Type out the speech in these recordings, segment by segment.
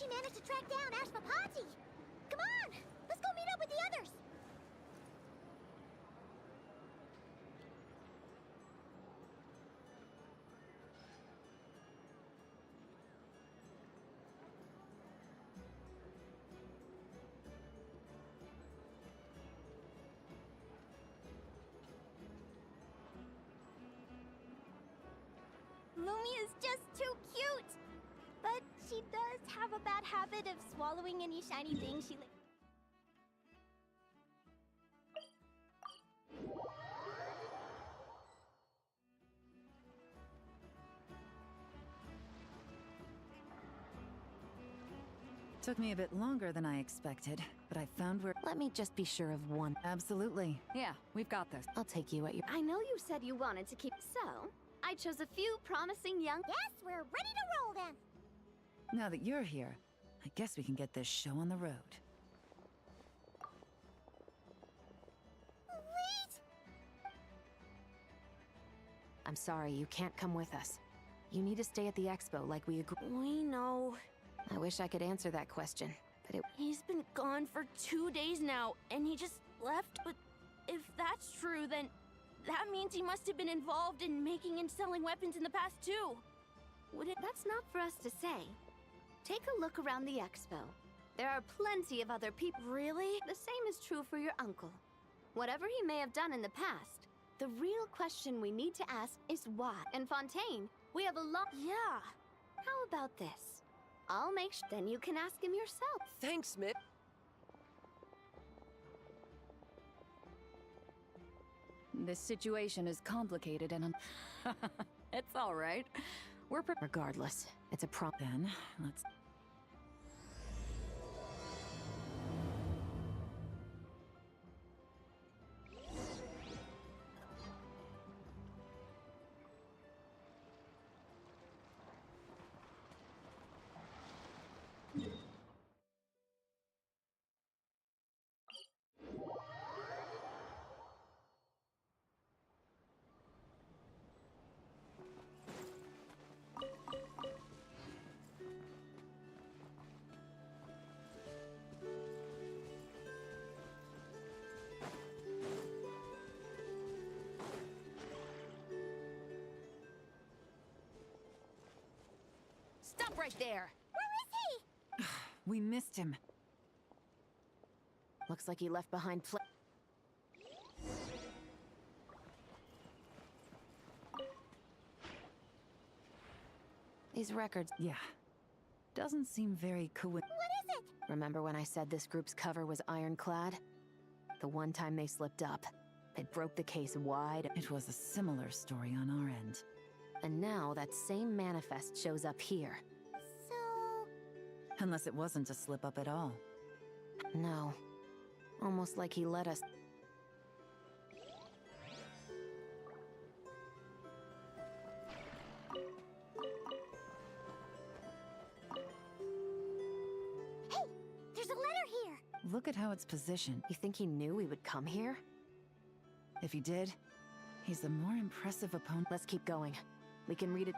managed to track down Ash Papati. Come on, let's go meet up with the others. Lumi is just too cute! But she does have a bad habit of swallowing any shiny thing she Took me a bit longer than I expected, but I found where— Let me just be sure of one. Absolutely. Yeah, we've got this. I'll take you at your— I know you said you wanted to keep— So, I chose a few promising young— Yes, we're ready to roll then! Now that you're here, I guess we can get this show on the road. Wait! I'm sorry, you can't come with us. You need to stay at the expo like we agreed. We know. I wish I could answer that question, but it— He's been gone for 2 days now, and he just left, but if that's true, then that means he must have been involved in making and selling weapons in the past too. Would it— That's not for us to say. Take a look around the expo. There are plenty of other people. Really? The same is true for your uncle. Whatever he may have done in the past, the real question we need to ask is why. And Fontaine, we have a lot— Yeah. How about this? I'll make sure— Then you can ask him yourself. Thanks, Mick. This situation is complicated and it's all right. We're regardless, it's a Then, let's— Stop right there! Where is he? we missed him. Looks like he left behind These records— Yeah. Doesn't seem very What is it? Remember when I said this group's cover was ironclad? The one time they slipped up, it broke the case wide. It was a similar story on our end. And now that same manifest shows up here. So... Unless it wasn't a slip-up at all. No. Almost like he let us— Hey! There's a letter here! Look at how it's positioned. You think he knew we would come here? If he did, he's the more impressive opponent. Let's keep going. We can read it.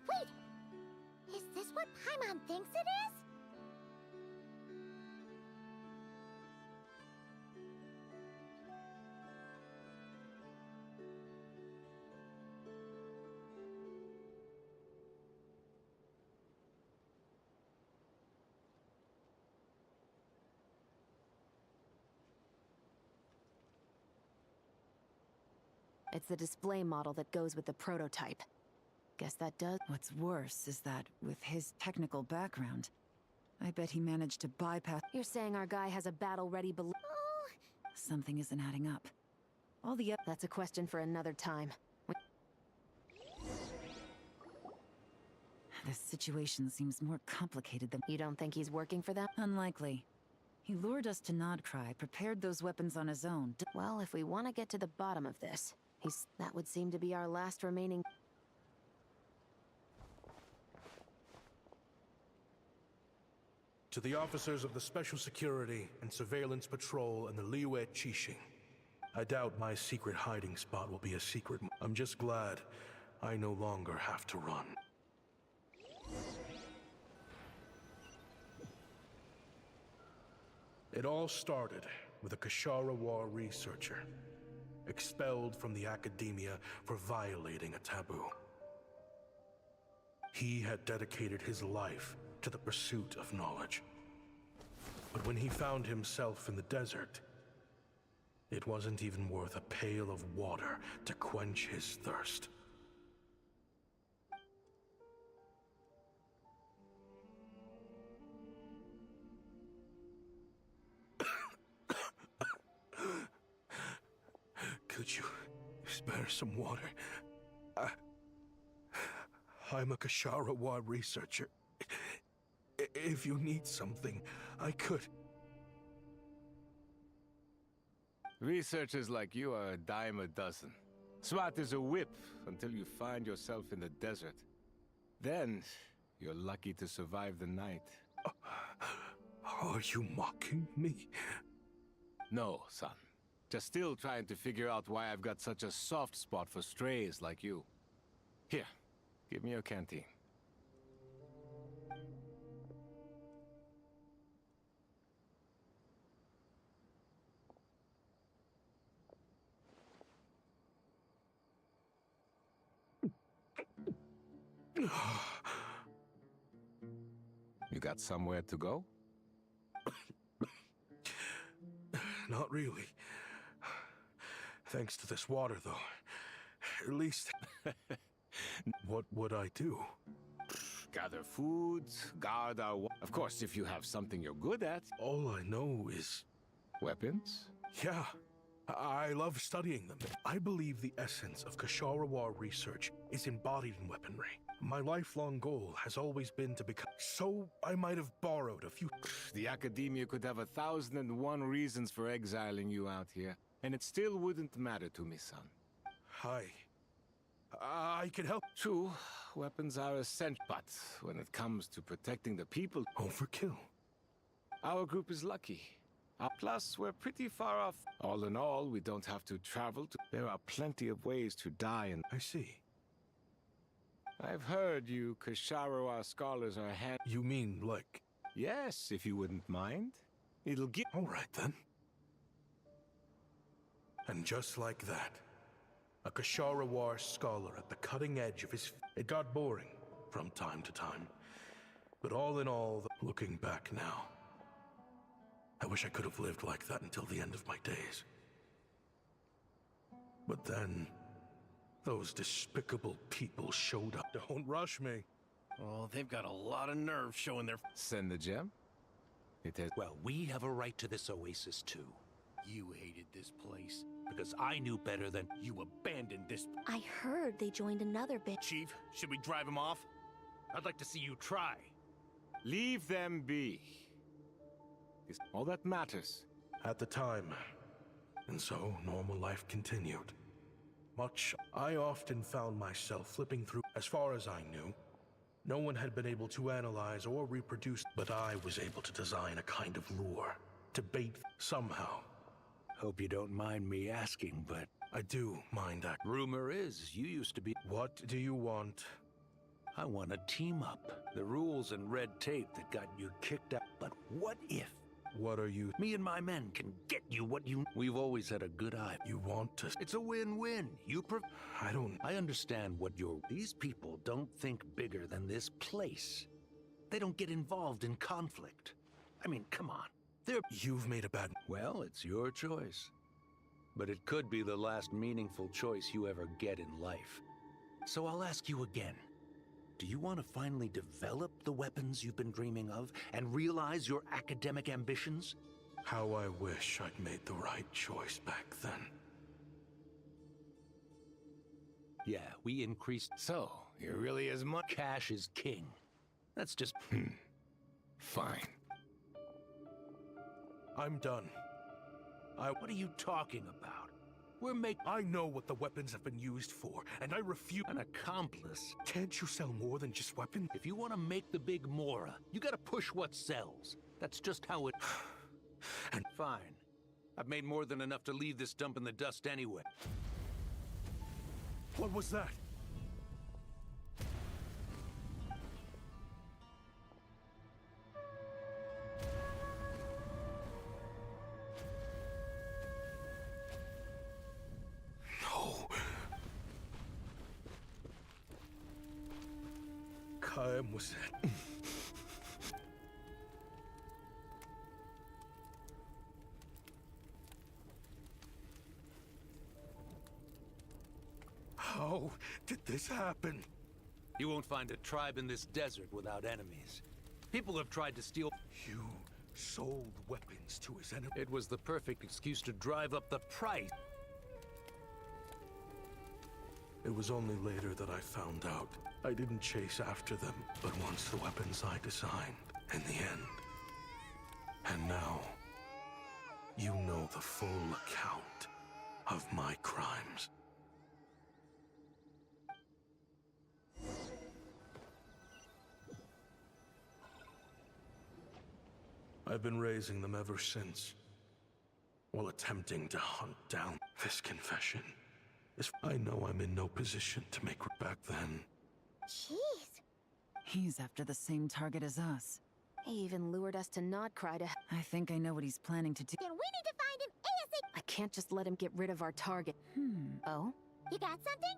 Wait! Is this what Paimon thinks it is? It's the display model that goes with the prototype. Guess that does. What's worse is that, with his technical background, I bet he managed to bypass. You're saying our guy has a battle-ready balloon? Something isn't adding up. All the That's a question for another time. This situation seems more complicated than. You don't think he's working for them? Unlikely. He lured us to Nodcry, prepared those weapons on his own. Well, if we want to get to the bottom of this, that would seem to be our last remaining. To the officers of the Special Security and Surveillance Patrol and the Liyue Qixing, I doubt my secret hiding spot will be a secret. I'm just glad I no longer have to run. It all started with a Kashara War researcher, expelled from the academia for violating a taboo. He had dedicated his life to the pursuit of knowledge. But when he found himself in the desert, it wasn't even worth a pail of water to quench his thirst. Could you spare some water? I'm a Kashara researcher. If you need something, I could. Researchers like you are a dime a dozen. Smart as a whip until you find yourself in the desert. Then, you're lucky to survive the night. Are you mocking me? No, son. Just still trying to figure out why I've got such a soft spot for strays like you. Here, give me your canteen. You got somewhere to go? Not really. Thanks to this water, though. At least... What would I do? Gather food, guard our... Of course, if you have something you're good at. All I know is... Weapons? Yeah. I love studying them. I believe the essence of Kashara research is embodied in weaponry. My lifelong goal has always been to become... So I might have borrowed a few... The academia could have 1,001 reasons for exiling you out here, and it still wouldn't matter to me, son. I can help. True, weapons are essential, but when it comes to protecting the people... Overkill. Our group is lucky. Plus, we're pretty far off. All in all, we don't have to travel to... There are plenty of ways to die and... I see. I've heard you Kashara scholars are You mean, like... Yes, if you wouldn't mind. It'll give... All right, then. And just like that, a Kashara scholar at the cutting edge of his... It got boring from time to time. But all in all, looking back now, I wish I could have lived like that until the end of my days. But then, those despicable people showed up. Don't rush me. Oh, they've got a lot of nerve showing their... Send the gem? It has... Well, we have a right to this oasis, too. You hated this place because I knew better than you abandoned this... I heard they joined another bit. Chief, should we drive him off? I'd like to see you try. Leave them be. Is all that matters. At the time. And so, normal life continued. I often found myself flipping through. As far as I knew, no one had been able to analyze or reproduce, but I was able to design a kind of lure to bait somehow. Hope you don't mind me asking, but... I do mind that. Rumor is you used to be... What do you want? I want to team up. The rules and red tape that got you kicked out. But what if... What are you... Me and my men can get you what you... We've always had a good eye. You want to... It's a win-win. I understand what you're... These people don't think bigger than this place. They don't get involved in conflict. I mean, come on. You've made a bad... Well, it's your choice. But it could be the last meaningful choice you ever get in life. So I'll ask you again. Do you want to finally develop the weapons you've been dreaming of and realize your academic ambitions? How I wish I'd made the right choice back then. Yeah, we increased. So, it really is much. Cash is king. That's just. Fine. I'm done. What are you talking about? I know what the weapons have been used for, and I refuse. An accomplice. Can't you sell more than just weapons? If you want to make the big Mora, you gotta push what sells. That's just how it. And fine. I've made more than enough to leave this dump in the dust anyway. What was that? No. Kaim was it? How did this happen? You won't find a tribe in this desert without enemies. People have tried to steal. You sold weapons to his enemy. It was the perfect excuse to drive up the price. It was only later that I found out. I didn't chase after them, but once the weapons I designed, in the end. And now, you know the full account of my crimes. I've been raising them ever since, while attempting to hunt down this confession. I know I'm in no position to make it back then. Jeez. He's after the same target as us. He even lured us to not cry to. I think I know what he's planning to do. Then we need to find him ASAP. I can't just let him get rid of our target. Oh? You got something?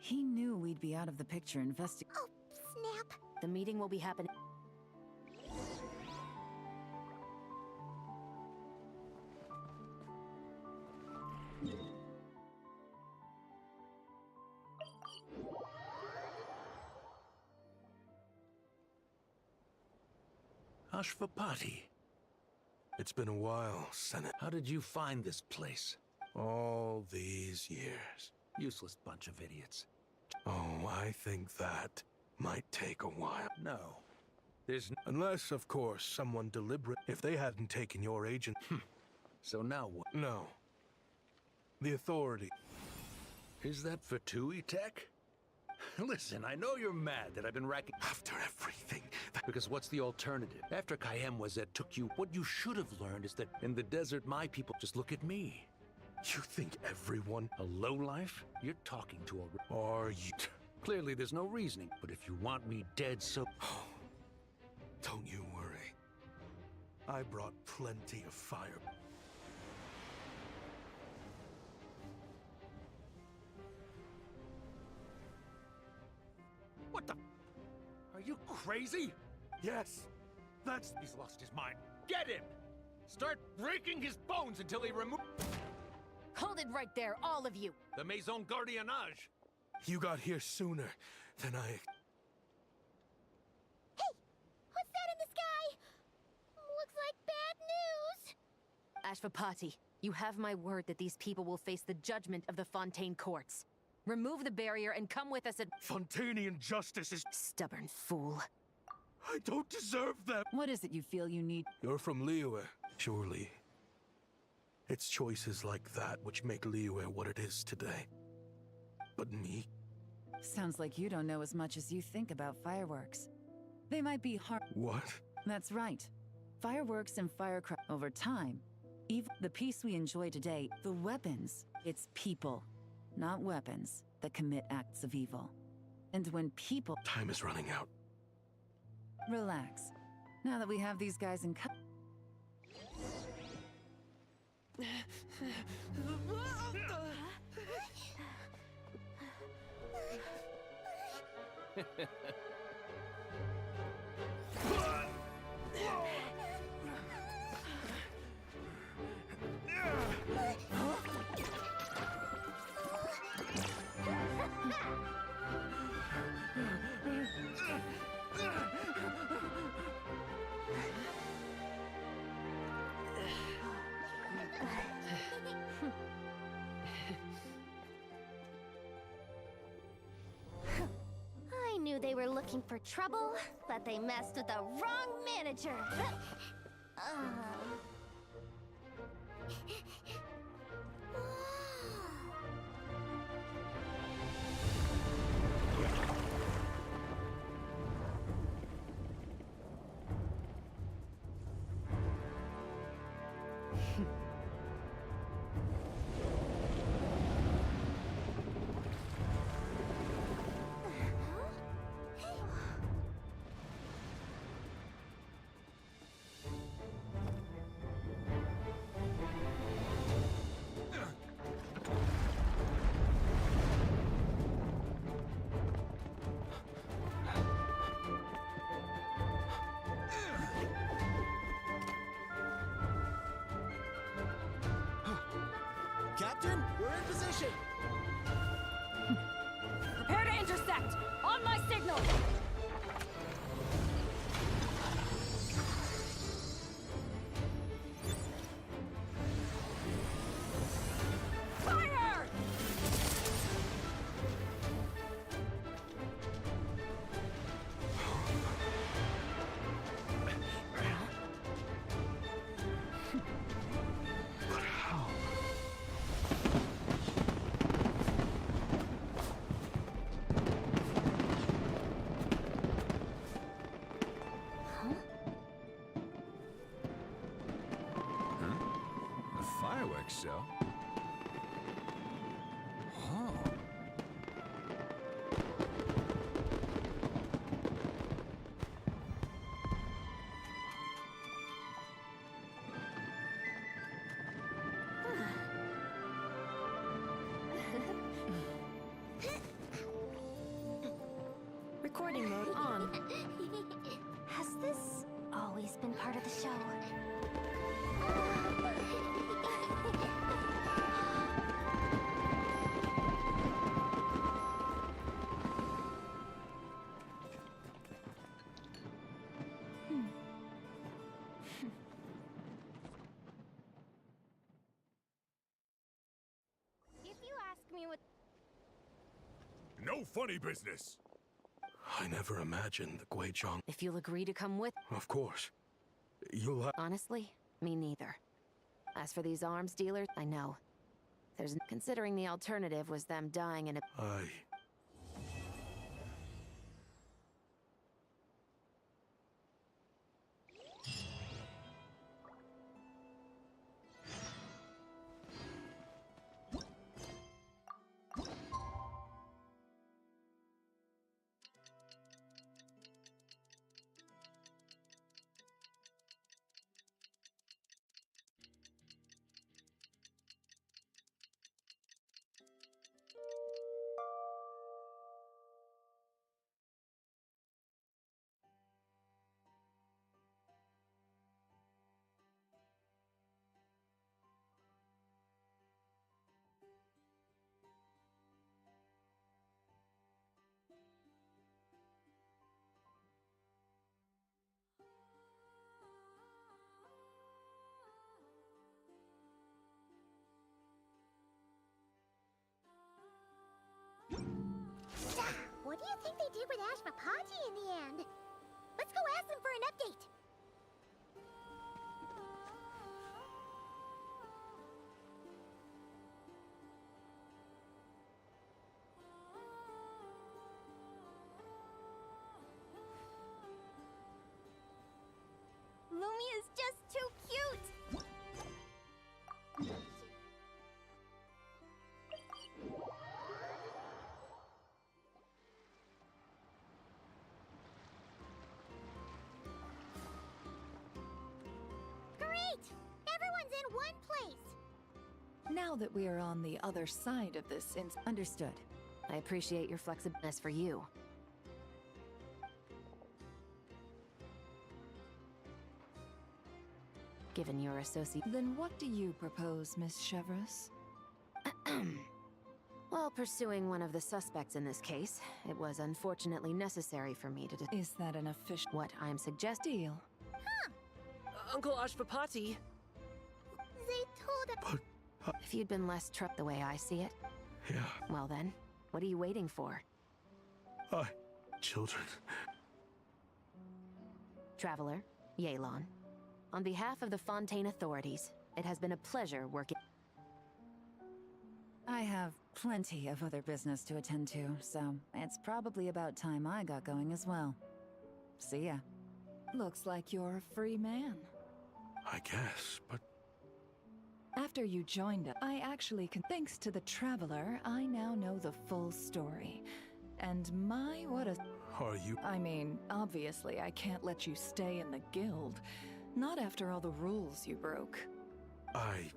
He knew we'd be out of the picture investigating. Oh, snap. The meeting will be happening. Ashvapati. It's been a while, Senate. How did you find this place? All these years. Useless bunch of idiots. Oh, I think that might take a while. No. There's Unless, of course, someone deliberate. If they hadn't taken your agent. So now what? No. The authority. Is that Fatui tech? Listen, I know you're mad that I've been racking. After everything. Because what's the alternative? After Kaiem was that took you, what you should have learned is that in the desert, my people just look at me. You think everyone. A lowlife? You're talking to a. Are you. Clearly, there's no reasoning. But if you want me dead, so. Don't you worry. I brought plenty of fire. What the? Are you crazy? Yes, that's. He's lost his mind. Get him! Start breaking his bones until he removes. Hold it right there, all of you! The Maison Gardiennage! You got here sooner than I. Hey! What's that in the sky? Looks like bad news. Ashvapati, you have my word that these people will face the judgment of the Fontaine courts. Remove the barrier and come with us at. Fontanian justice is. Stubborn fool. I don't deserve that. What is it you feel you need? You're from Liyue, surely. It's choices like that which make Liyue what it is today. But me? Sounds like you don't know as much as you think about fireworks. They might be hard. What? That's right. Fireworks and firecrackers. Over time, even the peace we enjoy today, the weapons, it's people, not weapons, that commit acts of evil. And when people. Time is running out. Relax. Now that we have these guys in I knew they were looking for trouble, but they messed with the wrong manager. Captain, we're in position! Prepare to intersect! On my signal! Fire! Fireworks show? Oh. Recording mode on. Has this always been part of the show? If you ask me what No funny business. I never imagined the Guizhong. If you'll agree to come with... Of course. You'll have. Honestly, me neither. As for these arms dealers, I know. There's... Considering the alternative was them dying in a... What do you think they did with Ashmapaji in the end? Let's go ask them for an update. Lumia's just too cute. Everyone's in one place! Now that we are on the other side of this, understood. I appreciate your flexibility for you. given your associate. Then what do you propose, Miss Chevreuse? While pursuing one of the suspects in this case, it was unfortunately necessary for me to Is that an official what I'm suggesting. deal? Uncle Ashpapati. They told us. But, If you'd been less truck the way I see it, yeah, well then, what are you waiting for? children. Traveler, Yelan. On behalf of the Fontaine authorities, it has been a pleasure working. I have plenty of other business to attend to, so it's probably about time I got going as well. See ya. Looks like you're a free man. I guess, but After you joined us, I actually thanks to the Traveler, I now know the full story. And my, what a... are you? I mean, obviously I can't let you stay in the guild. Not after all the rules you broke. I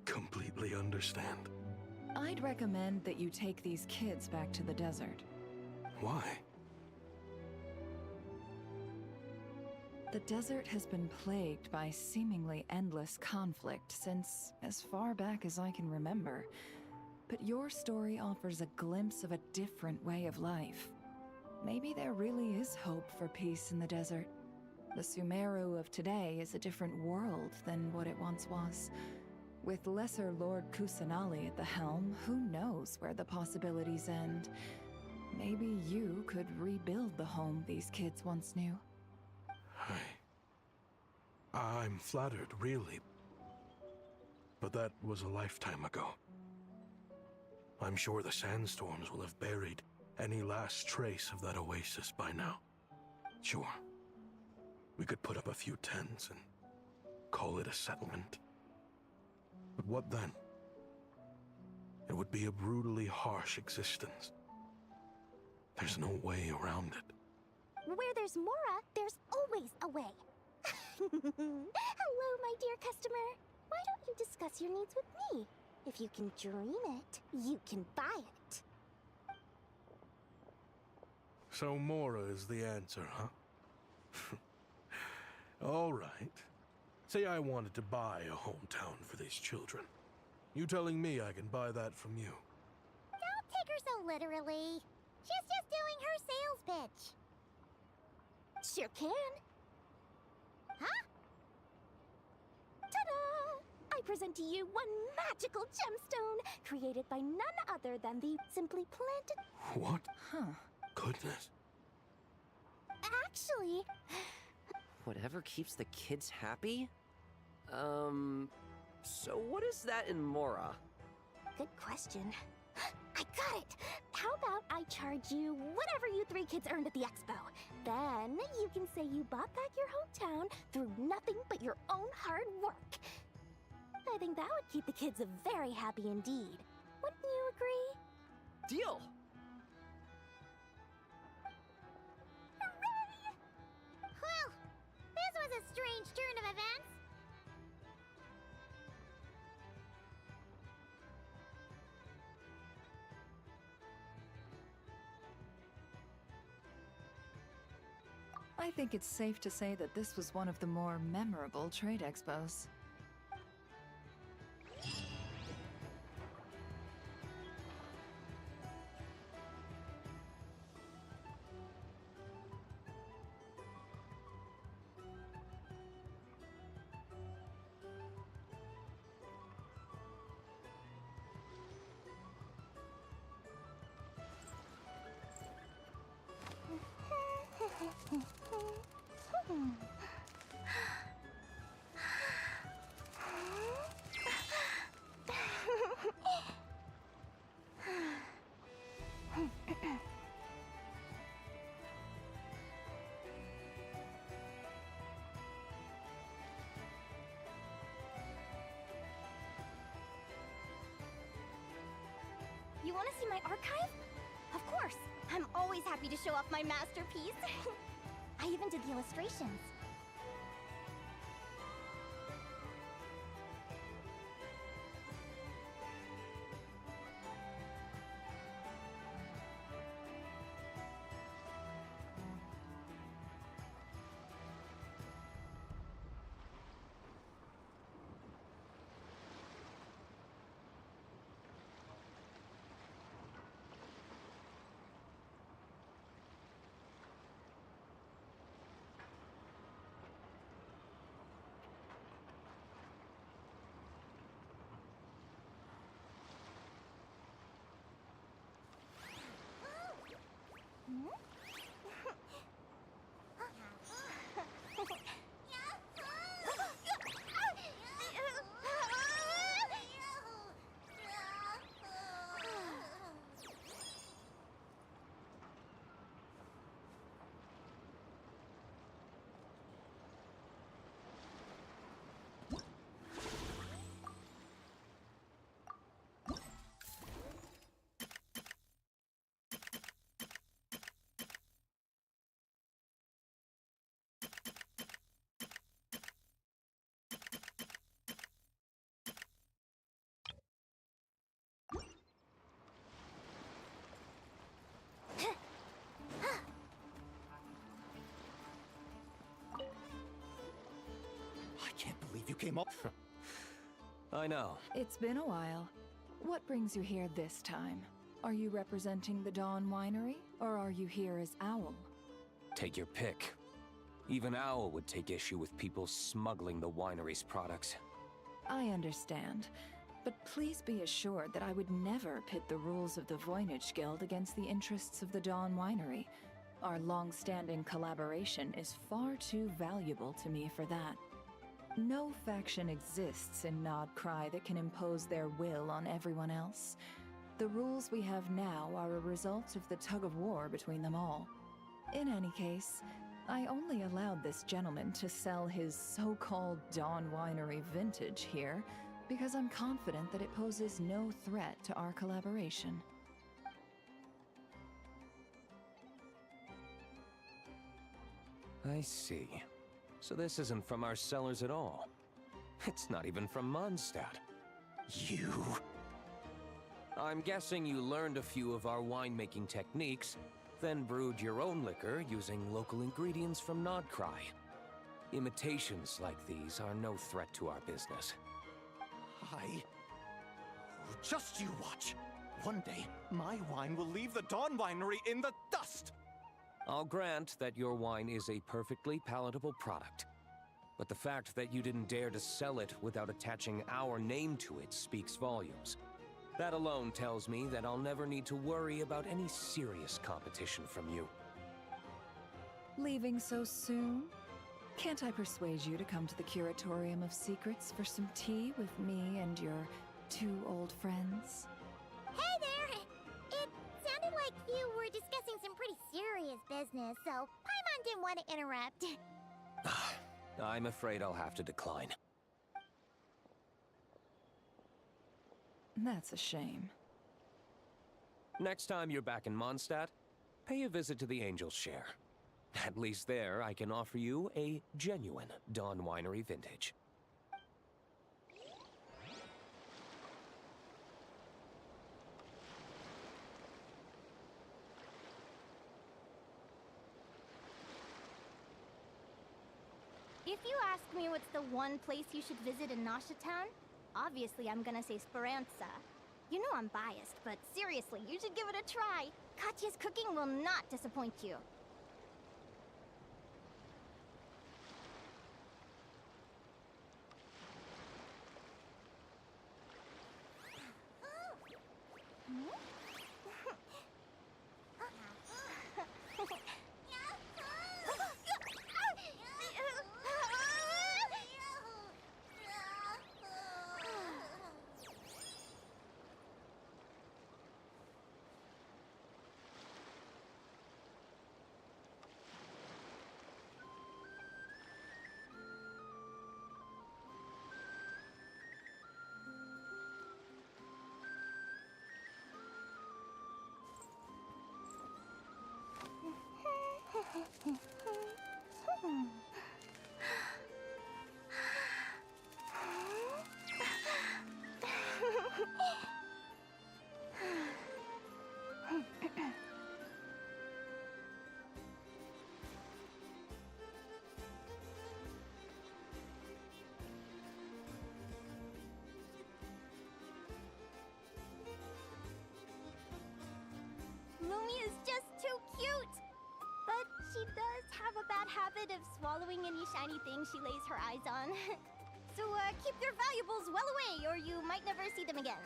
completely understand. I'd recommend that you take these kids back to the desert. Why? The desert has been plagued by seemingly endless conflict since as far back as I can remember. But your story offers a glimpse of a different way of life. Maybe there really is hope for peace in the desert. The Sumeru of today is a different world than what it once was. With Lesser Lord Kusanali at the helm, who knows where the possibilities end? Maybe you could rebuild the home these kids once knew. I'm flattered, really. But that was a lifetime ago. I'm sure the sandstorms will have buried any last trace of that oasis by now. Sure, we could put up a few tents and call it a settlement. But what then? It would be a brutally harsh existence. There's no way around it. Where there's Mora, there's always a way. Hello, my dear customer. Why don't you discuss your needs with me? If you can dream it, you can buy it. So Mora is the answer, huh? All right. Say I wanted to buy a hometown for these children. You telling me I can buy that from you? Don't take her so literally. She's just doing her sales pitch. Sure can. Huh? Ta-da! I present to you one magical gemstone created by none other than the simply planted... What? Huh. Goodness. Actually... Whatever keeps the kids happy? So what is that in Mora? Good question. I got it! How about I charge you whatever you three kids earned at the expo? Then you can say you bought back your hometown through nothing but your own hard work. I think that would keep the kids very happy indeed. Wouldn't you agree? Deal! Hooray! Well, this was a strange turn of events. I think it's safe to say that this was one of the more memorable trade expos. You want to see my archive? Of course! I'm always happy to show off my masterpiece. I even did the illustrations. believe you came all. I know. It's been a while. What brings you here this time? Are you representing the Dawn Winery, or are you here as Owl? Take your pick. Even Owl would take issue with people smuggling the winery's products. I understand, but please be assured that I would never pit the rules of the Voynich Guild against the interests of the Dawn Winery. Our long-standing collaboration is far too valuable to me for that. No faction exists in Nodcry that can impose their will on everyone else. The rules we have now are a result of the tug-of-war between them all. In any case, I only allowed this gentleman to sell his so-called Dawn Winery vintage here because I'm confident that it poses no threat to our collaboration. I see. So this isn't from our cellars at all. It's not even from Mondstadt. You... I'm guessing you learned a few of our winemaking techniques, then brewed your own liquor using local ingredients from Nodcry. Imitations like these are no threat to our business. Just you watch. One day, my wine will leave the Dawn Winery in the dust! I'll grant that your wine is a perfectly palatable product. But the fact that you didn't dare to sell it without attaching our name to it speaks volumes. That alone tells me that I'll never need to worry about any serious competition from you. Leaving so soon? Can't I persuade you to come to the Curatorium of Secrets for some tea with me and your two old friends? Hey there! It sounded like you were discussing some pretty serious business, so Paimon didn't want to interrupt. I'm afraid I'll have to decline. That's a shame. Next time you're back in Mondstadt, pay a visit to the Angel's Share. At least there, I can offer you a genuine Dawn Winery vintage. If you ask me what's the one place you should visit in Nasha Town, obviously I'm gonna say Speranza. You know I'm biased, but seriously, you should give it a try. Katya's cooking will not disappoint you. Lumi is just too cute! But she does have a bad habit of swallowing any shiny thing she lays her eyes on. So keep your valuables well away or you might never see them again.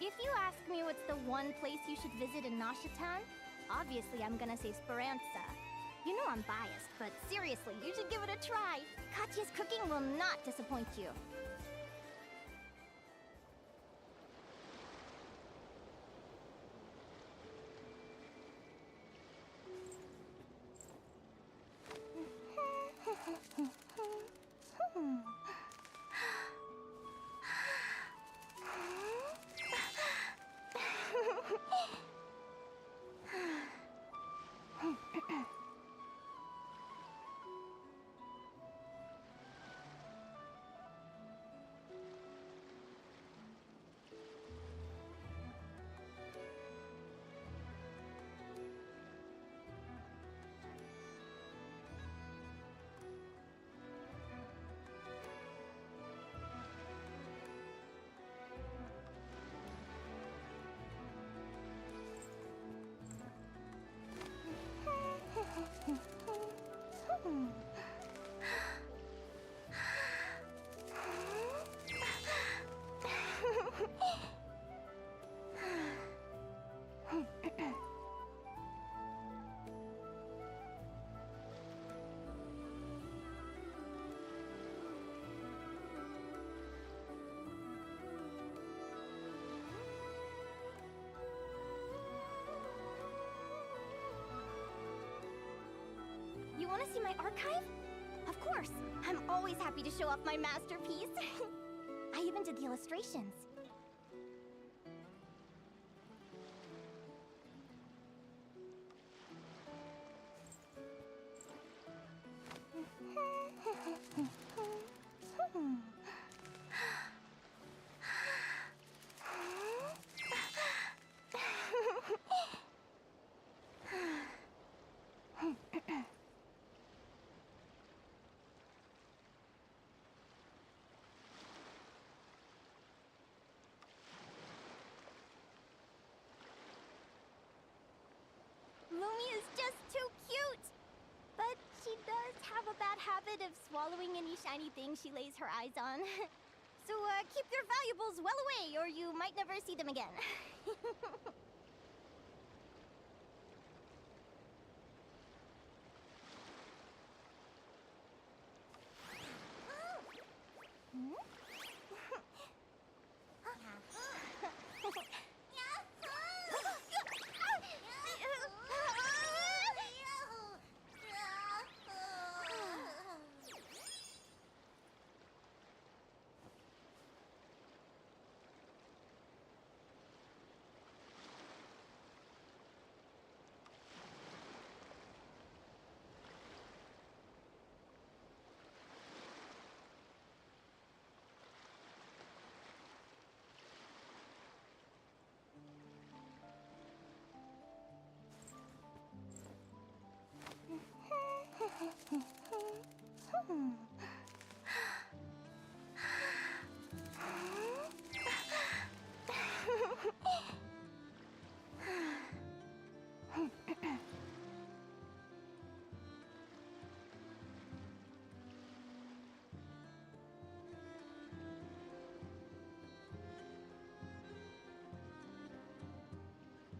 If you ask me what's the one place you should visit in Nasha Town, obviously I'm gonna say Speranza. You know I'm biased, but seriously, you should give it a try. Katya's cooking will not disappoint you. You want to see my archive? Of course. I'm always happy to show off my masterpiece. I even did the illustrations. Lumi is just too cute! But she does have a bad habit of swallowing any shiny thing she lays her eyes on. So keep your valuables well away or you might never see them again.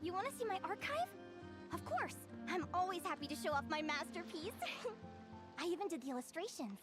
You want to see my archive? Of course. I'm always happy to show off my masterpiece. I even did the illustrations.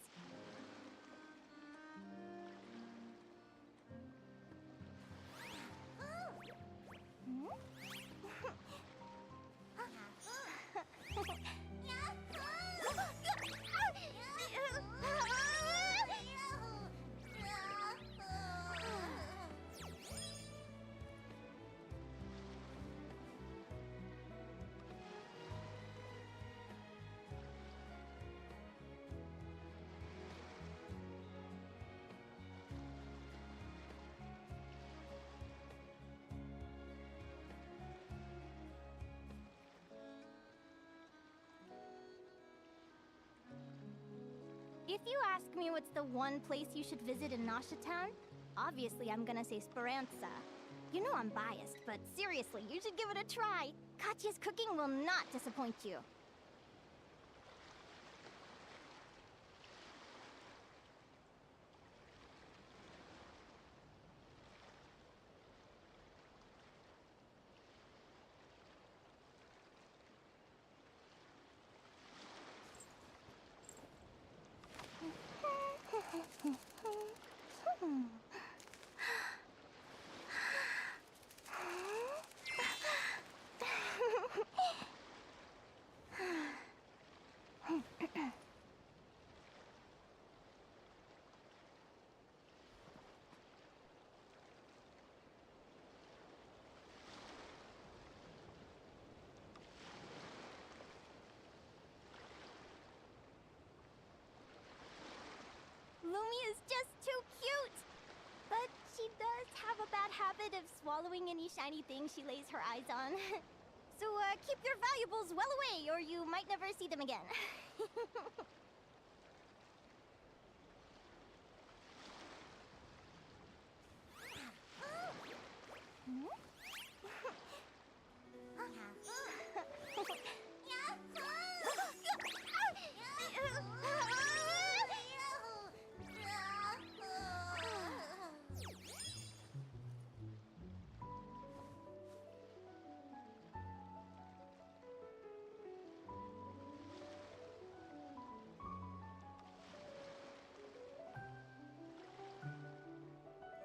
If you ask me what's the one place you should visit in Nasha Town, obviously I'm gonna say Speranza. You know I'm biased, but seriously, you should give it a try. Katya's cooking will not disappoint you. habit of swallowing any shiny thing she lays her eyes on. So, keep your valuables well away, or you might never see them again.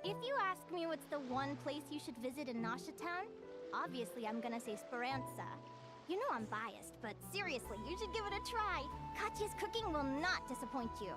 If you ask me what's the one place you should visit in Nasha Town, obviously I'm gonna say Speranza. You know I'm biased, but seriously, you should give it a try. Katya's cooking will not disappoint you.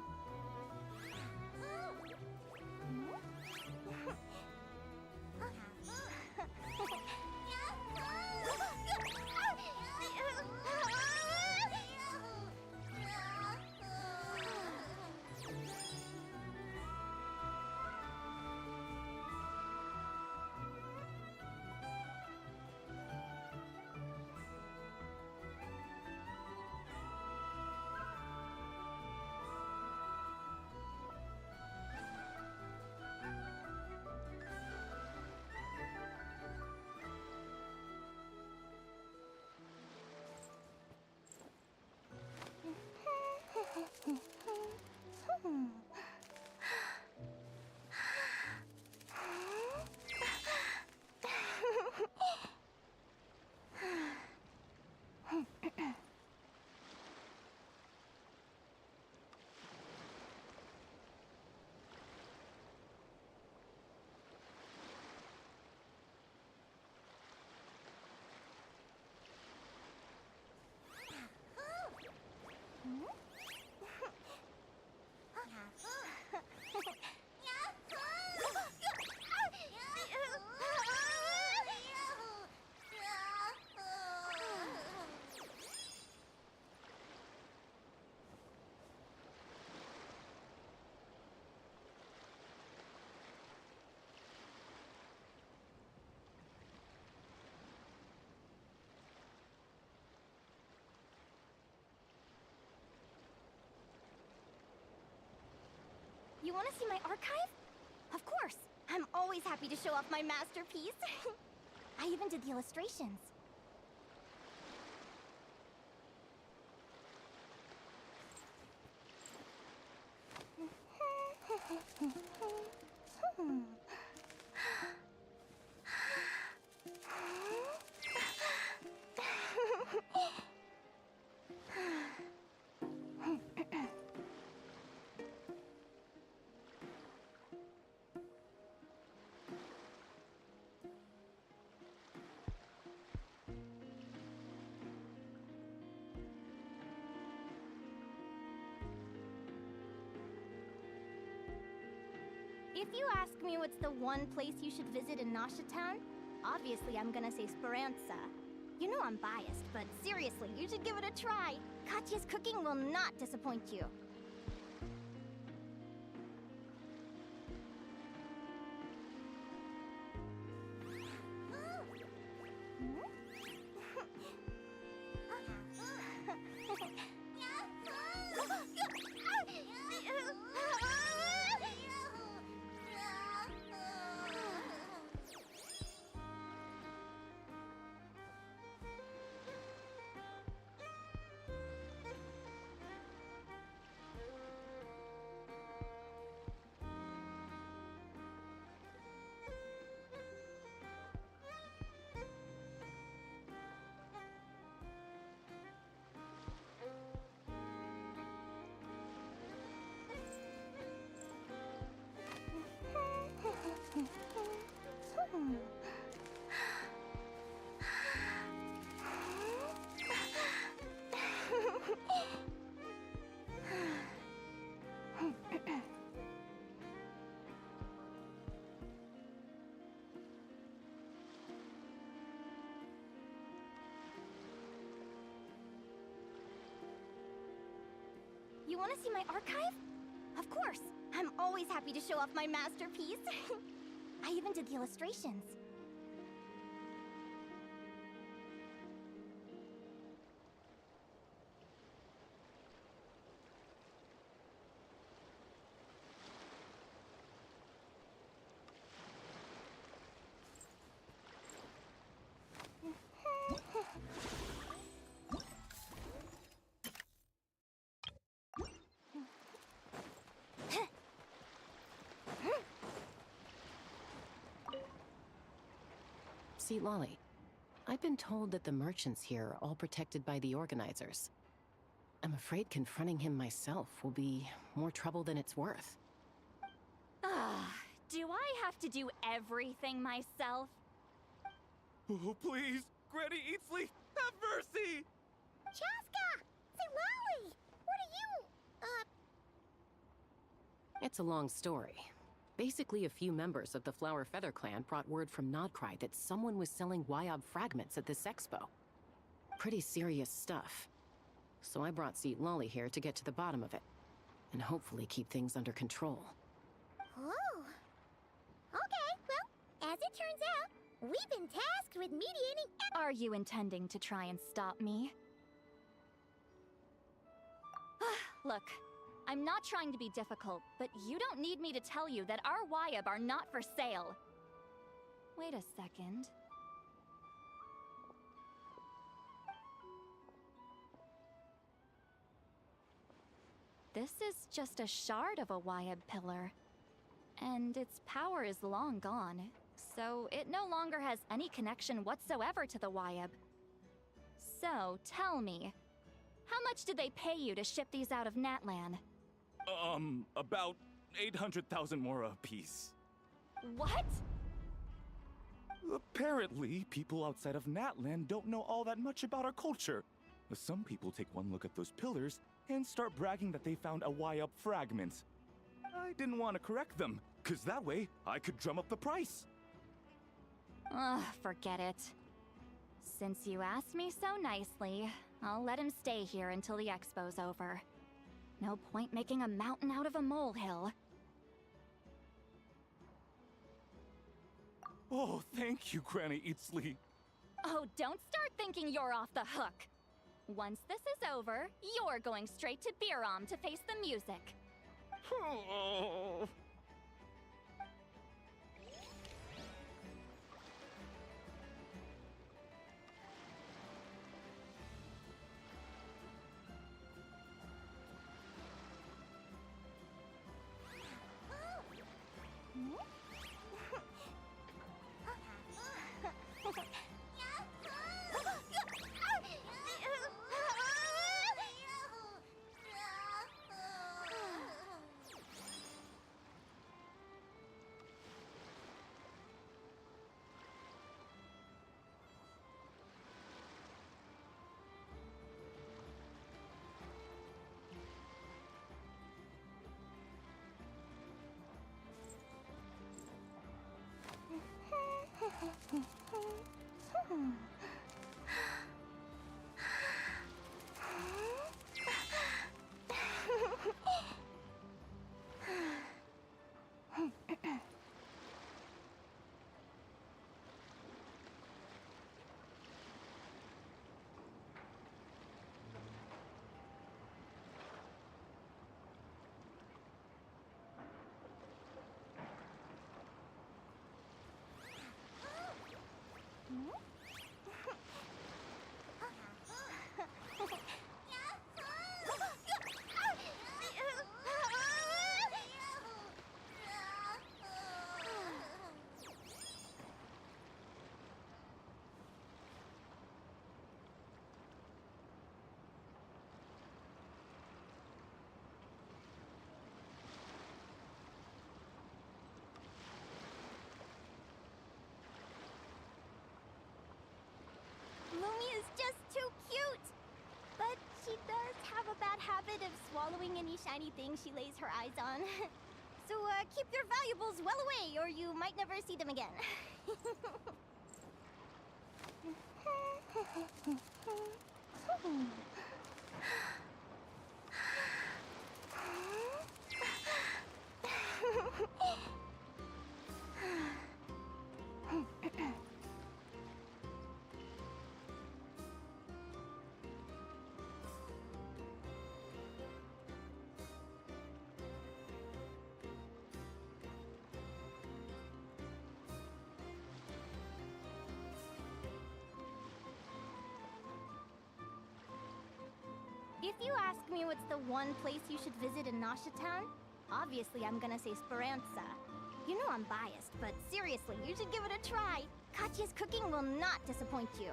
You want to see my archive? Of course! I'm always happy to show off my masterpiece. I even did the illustrations. If you ask me what's the one place you should visit in Nasha Town, obviously I'm gonna say Speranza. You know I'm biased, but seriously, you should give it a try. Katya's cooking will not disappoint you. You want to see my archive? Of course! I'm always happy to show off my masterpiece. I even did the illustrations. See, Lolly, I've been told that the merchants here are all protected by the organizers. I'm afraid confronting him myself will be more trouble than it's worth. Do I have to do everything myself? Oh, please, Granny Eatsley, have mercy! Chaska! Say, Lolly! What are you, It's a long story. Basically, a few members of the Flower Feather clan brought word from Nodcry that someone was selling Wyob fragments at this expo. Pretty serious stuff. So I brought Seat Lolly here to get to the bottom of it, and hopefully keep things under control. Oh. Okay, well, as it turns out, we've been tasked with mediating. Are you intending to try and stop me? Look, I'm not trying to be difficult, but you don't need me to tell you that our Wyob are not for sale. Wait a second. This is just a shard of a Wyob pillar. And its power is long gone, so it no longer has any connection whatsoever to the Wyob. So, tell me, how much did they pay you to ship these out of Natlan? About 800,000 more apiece. What? Apparently, people outside of Natlan don't know all that much about our culture. Some people take one look at those pillars and start bragging that they found a Wyob fragment. I didn't want to correct them, because that way I could drum up the price. Ugh, forget it. Since you asked me so nicely, I'll let him stay here until the expo's over. No point making a mountain out of a molehill. Oh, thank you, Granny Eatsley. Oh, don't start thinking you're off the hook. Once this is over, you're going straight to Biram to face the music. Lumi is just too cute! But she does have a bad habit of swallowing any shiny thing she lays her eyes on. So keep your valuables well away, or you might never see them again. If you ask me what's the one place you should visit in Nasha Town, obviously I'm gonna say Speranza. You know I'm biased, but seriously, you should give it a try. Katya's cooking will not disappoint you.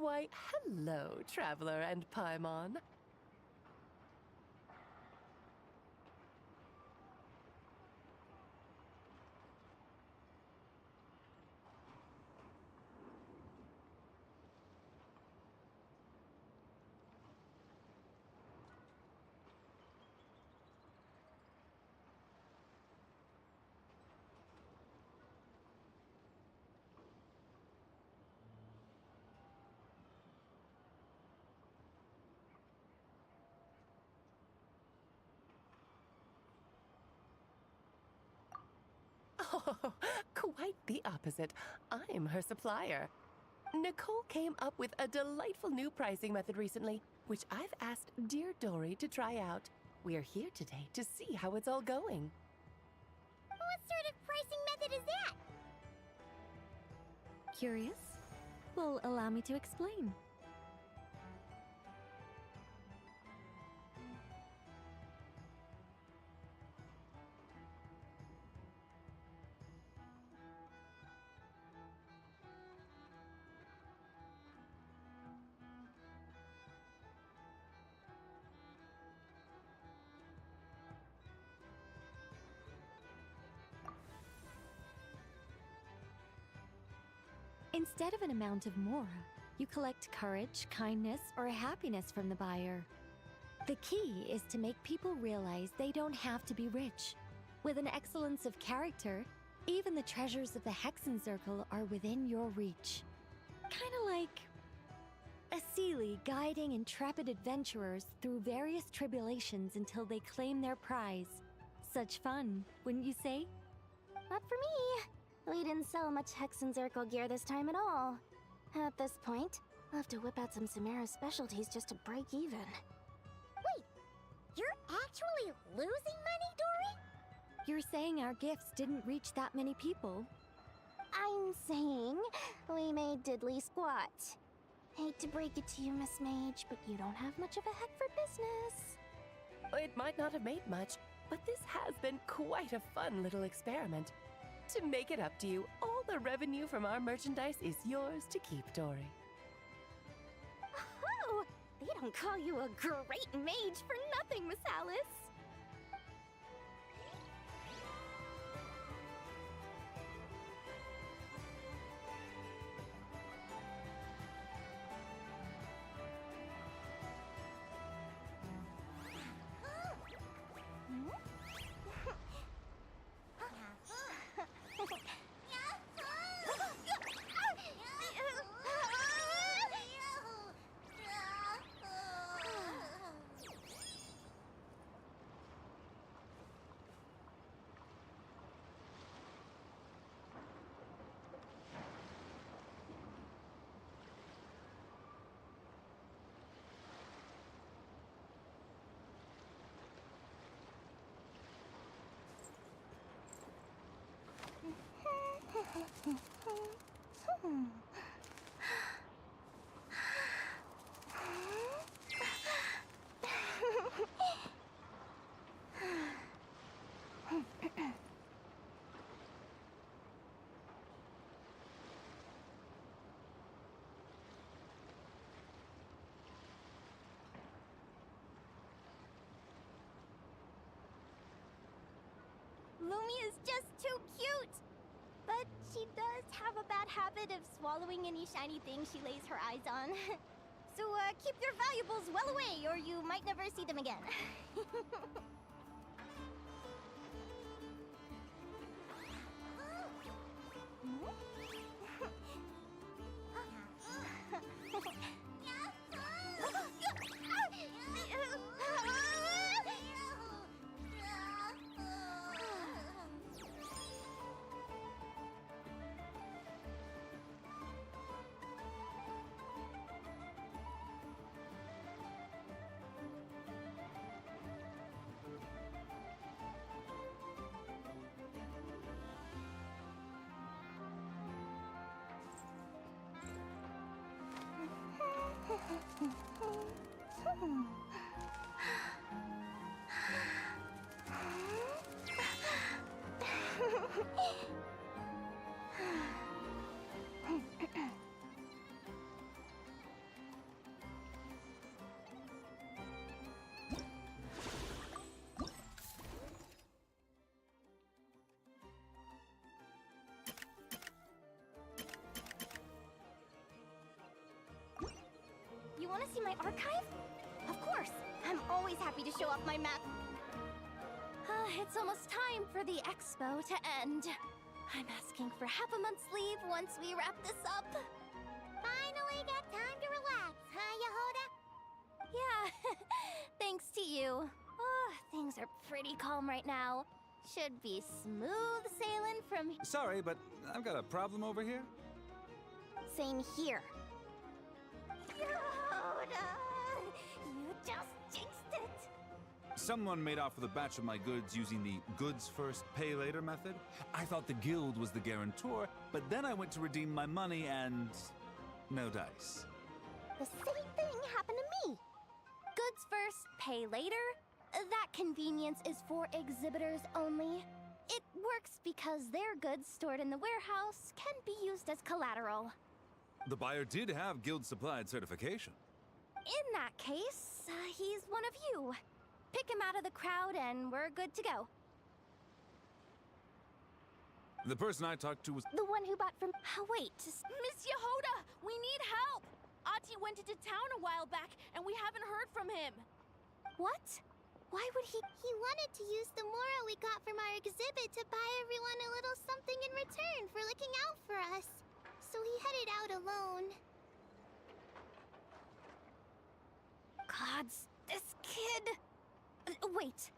Why, hello, Traveler and Paimon. Oh, quite the opposite. I'm her supplier. Nicole came up with a delightful new pricing method recently, which I've asked dear Dory to try out. We're here today to see how it's all going. What sort of pricing method is that? Curious? Well, allow me to explain. Instead of an amount of mora, you collect courage, kindness, or happiness from the buyer. The key is to make people realize they don't have to be rich. With an excellence of character, even the treasures of the Hexen Circle are within your reach. Kinda like a Seelie guiding intrepid adventurers through various tribulations until they claim their prize. Such fun, wouldn't you say? Not for me. We didn't sell much Hexen Circle gear this time at all. At this point, I'll have to whip out some Samara specialties just to break even. Wait, you're actually losing money, Dory? You're saying our gifts didn't reach that many people? I'm saying we made diddly squat. Hate to break it to you, Miss Mage, but you don't have much of a heck for business. It might not have made much, but this has been quite a fun little experiment. To make it up to you, all the revenue from our merchandise is yours to keep, Dory. Oh, they don't call you a great mage for nothing, Miss Alice. Naomi is just too cute. But she does have a bad habit of swallowing any shiny thing she lays her eyes on. So keep your valuables well away or you might never see them again. You want to see my archive? Of course. I'm always happy to show off my map. It's almost time for the expo to end. I'm asking for half a month's leave once we wrap this up. Finally got time to relax, huh, Yehoda? Yeah, thanks to you. Things are pretty calm right now. Should be smooth sailing from... Sorry, but I've got a problem over here. Same here. Yehoda! You just jinxed it! Someone made off with a batch of my goods using the goods first, pay later method. I thought the guild was the guarantor, but then I went to redeem my money and... no dice. The same thing happened to me. Goods first, pay later? That convenience is for exhibitors only. It works because their goods stored in the warehouse can be used as collateral. The buyer did have guild-supplied certification. In that case, he's one of you. Pick him out of the crowd and we're good to go. The person I talked to was... The one who bought from... wait. Miss Yehoda, we need help! Ati went into town a while back and we haven't heard from him. What? Why would he... He wanted to use the mora we got from our exhibit to buy everyone a little something in return for looking out for us. So he headed out alone. Gods, this kid... Wait,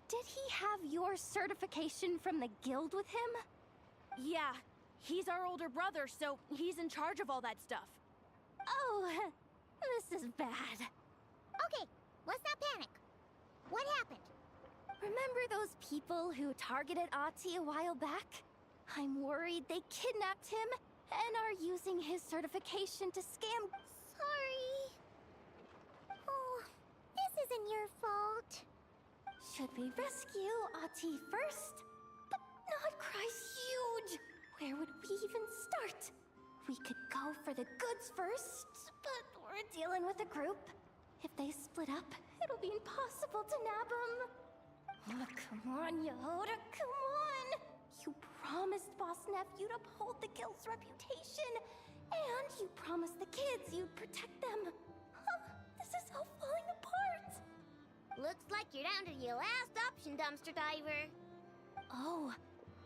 did he have your certification from the guild with him? Yeah, he's our older brother, so he's in charge of all that stuff. Oh, this is bad. Okay, let's not panic. What happened? Remember those people who targeted Ati a while back? I'm worried they kidnapped him and are using his certification to scam... Sorry. Oh, this isn't your fault. Should we rescue Ati first? But Nodcry's huge. Where would we even start? We could go for the goods first, but we're dealing with a group. If they split up, it'll be impossible to nab them. Oh, come on, Yehoda, come on! You promised Boss Nephew to uphold the guild's reputation, and you promised the kids you'd protect them. This is all falling apart. Looks like you're down to your last option, dumpster diver. Oh,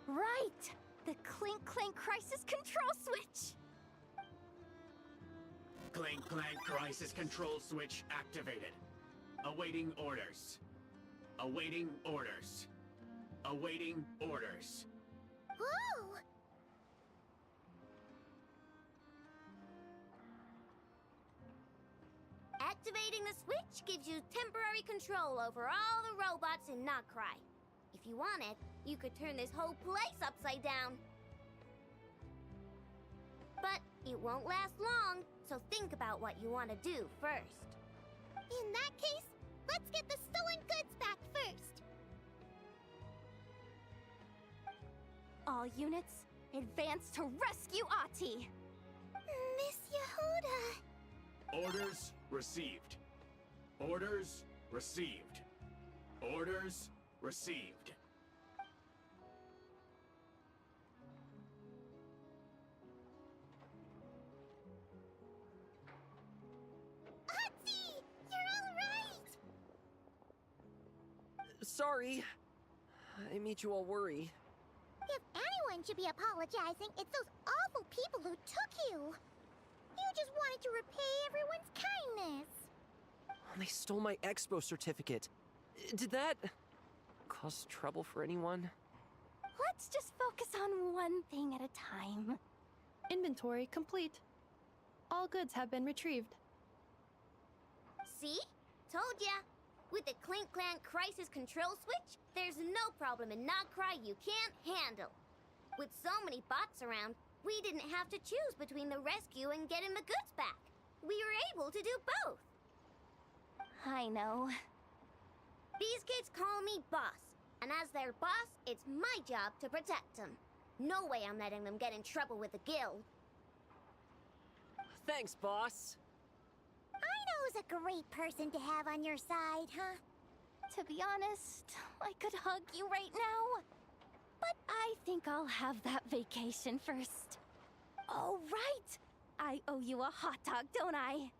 right! The Clink Clank Crisis Control Switch! Clank Clank Crisis Control Switch activated. Awaiting orders. Awaiting orders. Awaiting orders. Whoa! Activating the switch gives you temporary control over all the robots in Nodcry. If you wanted, you could turn this whole place upside down. But it won't last long, so think about what you want to do first. In that case, let's get the stolen goods back first. All units, advance to rescue Ati. Miss Yehoda. Orders received. Orders received. Orders received. sorry. I made you all worry. If anyone should be apologizing, it's those awful people who took you. You just wanted to repay everyone's kindness. They stole my expo certificate. Did that cause trouble for anyone? Let's just focus on one thing at a time. Inventory complete. All goods have been retrieved. See? Told ya. With the Clink Clank crisis control switch, there's no problem in Nodcry you can't handle. With so many bots around, we didn't have to choose between the rescue and getting the goods back. We were able to do both. I know. These kids call me boss, and as their boss, it's my job to protect them. No way I'm letting them get in trouble with the guild. Thanks, boss. I know who's a great person to have on your side, huh? To be honest, I could hug you right now. But I think I'll have that vacation first. Oh, right! I owe you a hot dog, don't I?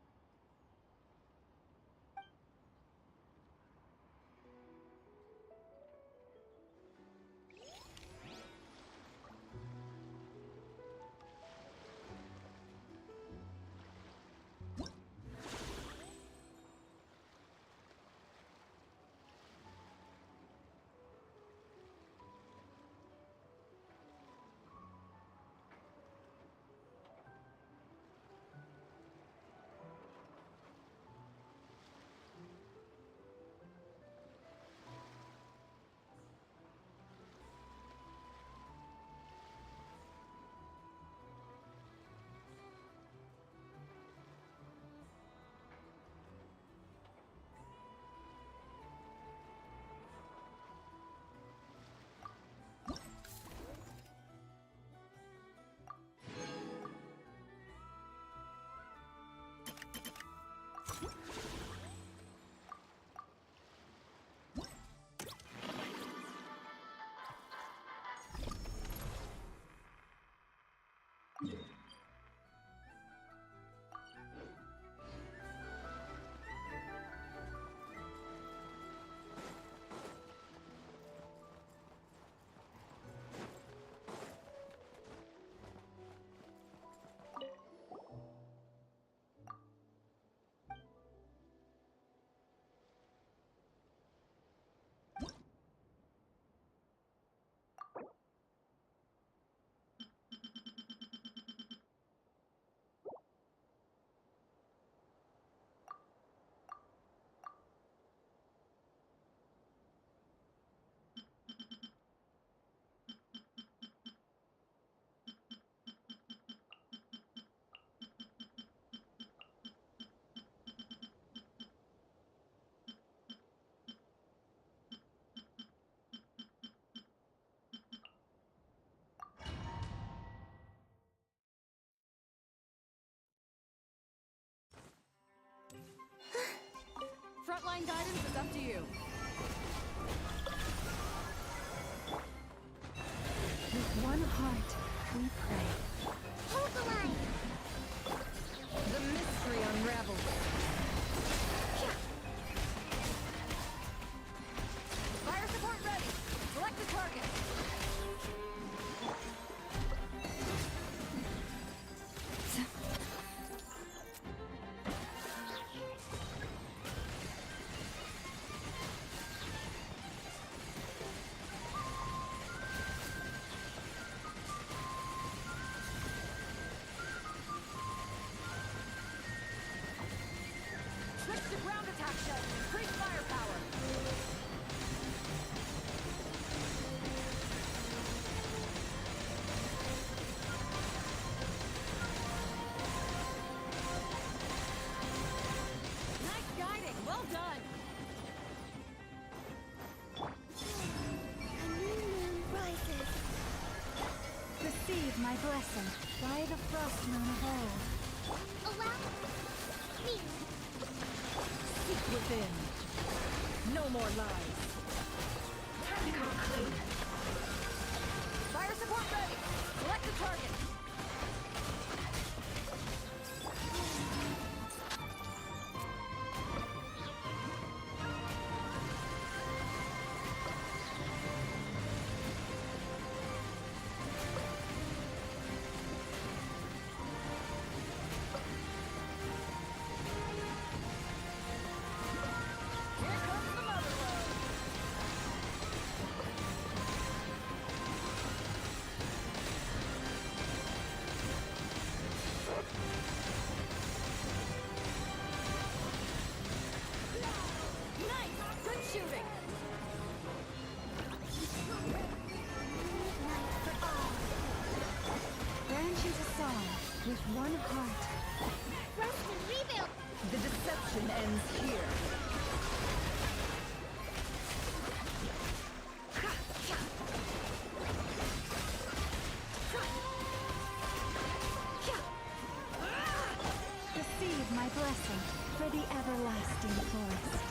Frontline guidance is up to you. With one heart, we pray. Hold the line! The mystery unravels. Fire support ready. Select the target. Switch to ground attack shell. Increase firepower. Nice guiding. Well done. A new moon rises. Receive my blessing by the frost moon of old. Allow me. Seek within. No more lies. Fire support ready. Select the target. ends here. Receive my blessing for the everlasting forest.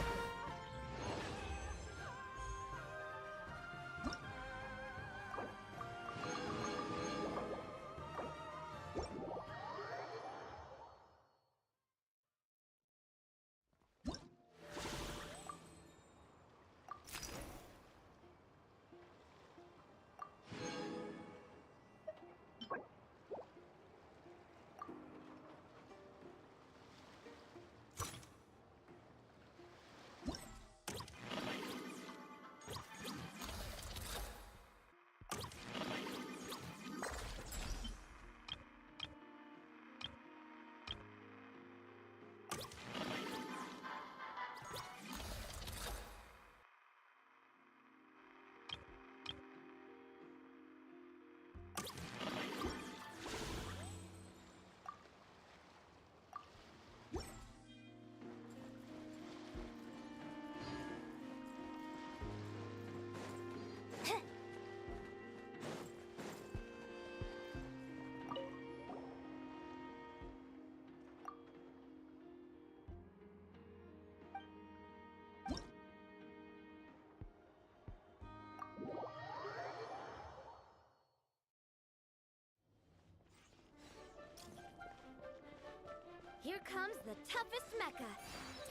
Here comes the toughest mecha.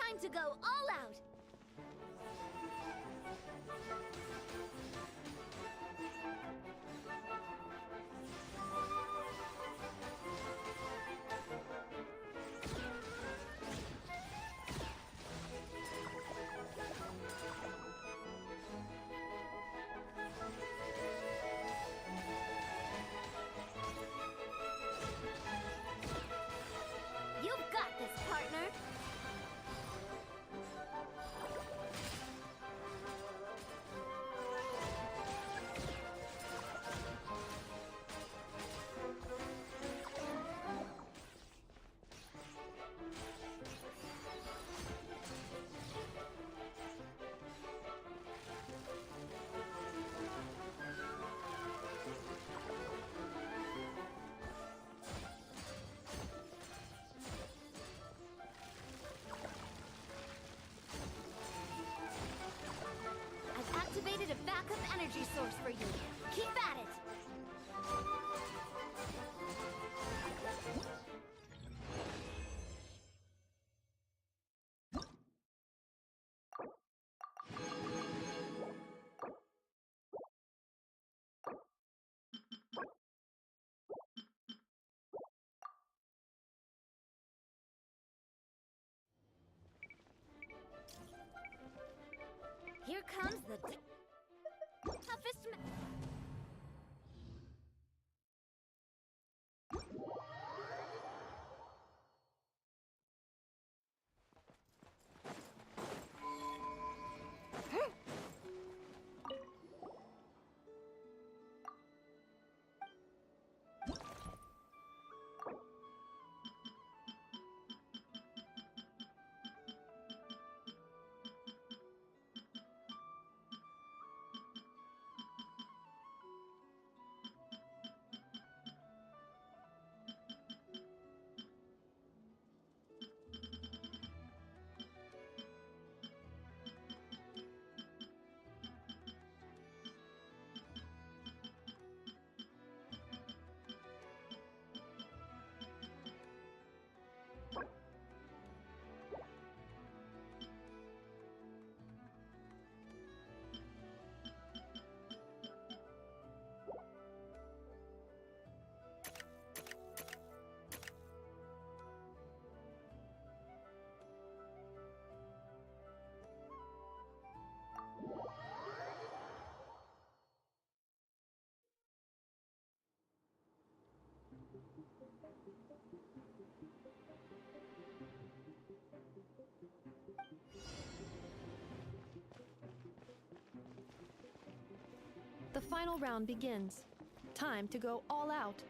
Time to go all out. You've got this, partner. I've activated a backup energy source for you. Keep at it. Here comes the toughest The final round begins. Time to go all out.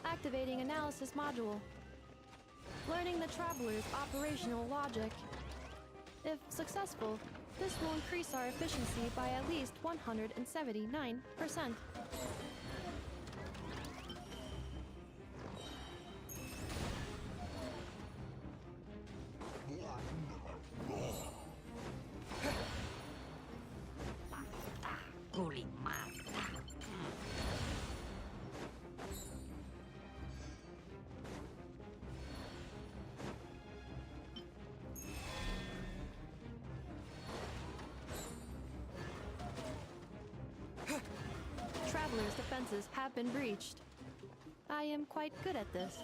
Activating analysis module. Learning the traveler's operational logic. If successful, this will increase our efficiency by at least 179%. Traveler's defenses have been breached. I am quite good at this.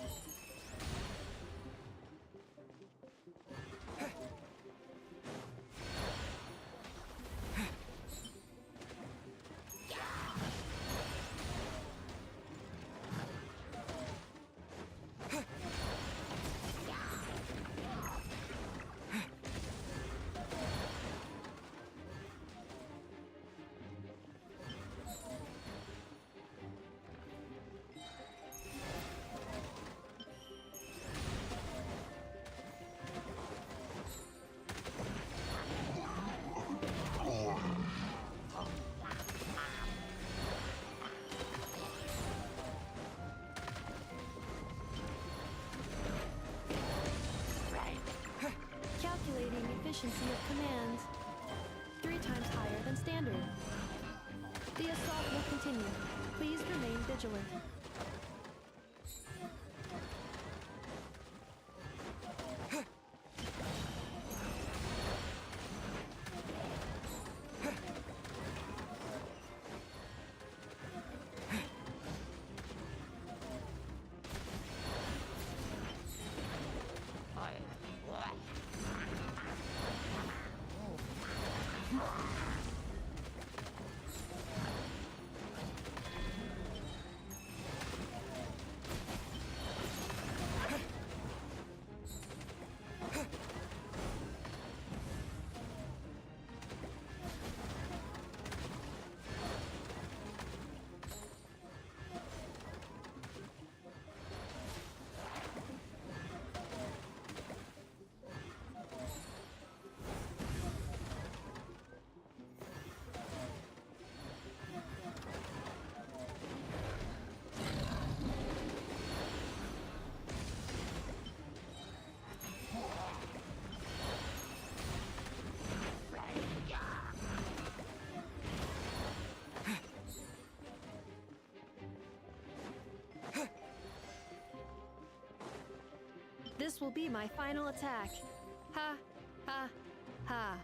Calculating efficiency of commands. 3 times higher than standard. The assault will continue. Please remain vigilant. This will be my final attack. Ha, ha, ha.